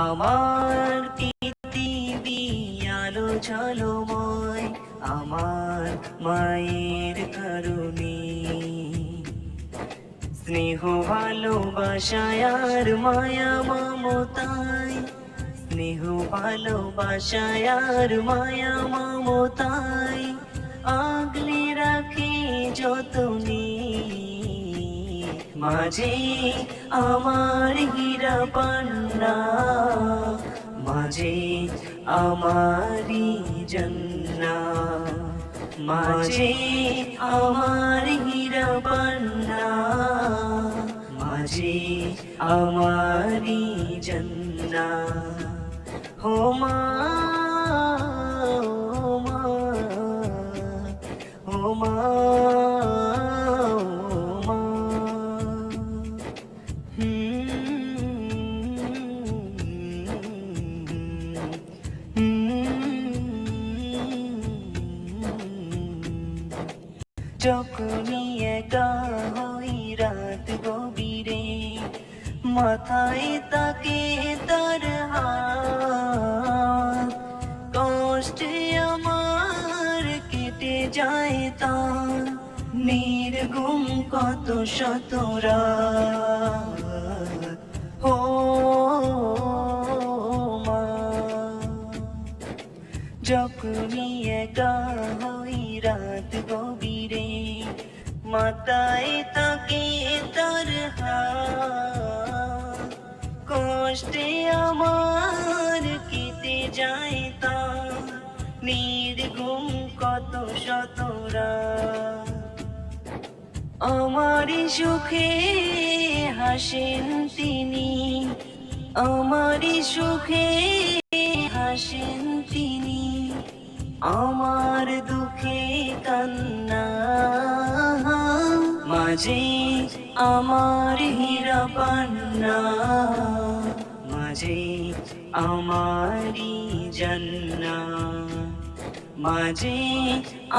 আমার পৃথিবী আলো ঝলময় আমার মায়ের কারণে। স্নেহ ভালোবাসায় আর মায়া মমতায়, স্নেহ ভালোবাসায় আর মায়া মমতায় আগলে রাখে যতনে। মাঝে আমার হীরা পান্না, মাঝে আমারি জান্নাত, মাঝে আমার হীরা পান্না, মাঝে আমারি জান্নাত। হো মা ও মা ও মা যখনই একা হই রাত গভীরে, মাথায় তাকে তার হাত, কষ্টে আমার কেটে যায় তার নির্গুম কত শত রাত। ও মা, যখনই একা হই রাত গভীরে, মাথায় তাকে তার হাত, কষ্টে আমার কেটে যায় তার নির্গুম কত শত রাত। আমারই সুখে হাসেন তিনি, আমারই সুখে হাসেন তিনি, আমার দুঃখে কান্না। মাঝে আমার হীরা পান্না, মাঝে আমারি জান্নাত, মাঝে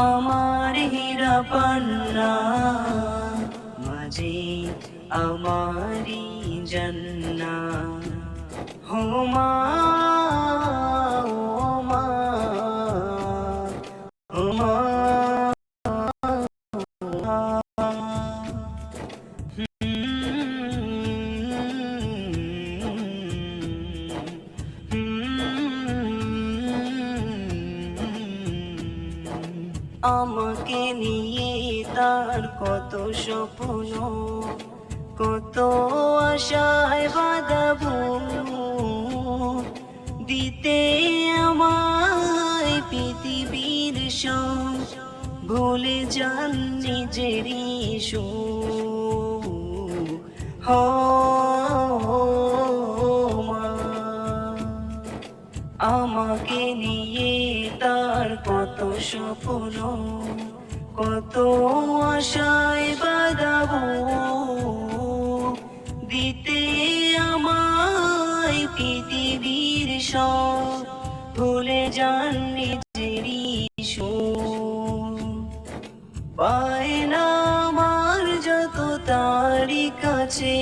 আমার হীরা পান্না, মাঝে আমারি জান্নাত। হো মা ও মা ও মা আমাকে নিয়ে তার কত স্বপ্ন, কত আশায় বাঁধাবো, দিতে আমায় পৃথিবীর সব, ভুলে যান নিজেরই সুখ। হো মা, আমাকে নিয়ে তার কত স্বপ্ন, কত আশায় বাঁধাবো, দিতে আমায় পৃথিবীর সব, ভুলে যান নিজেরই সুখ। বায়না আমার যত তারি কাছে,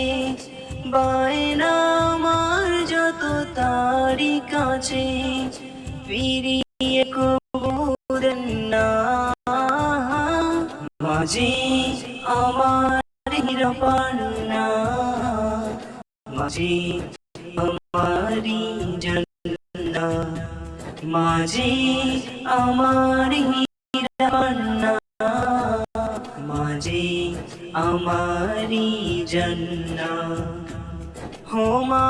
বায়না আমার যত তারি কাছে, ফিরিয়ে কবুদেন না। মাঝে আমার হীরা পান্না, মাঝে আমারি জান্নাত, মাঝে আমার হীরা পান্না, মাঝে আমারি জান্নাত। হো মা।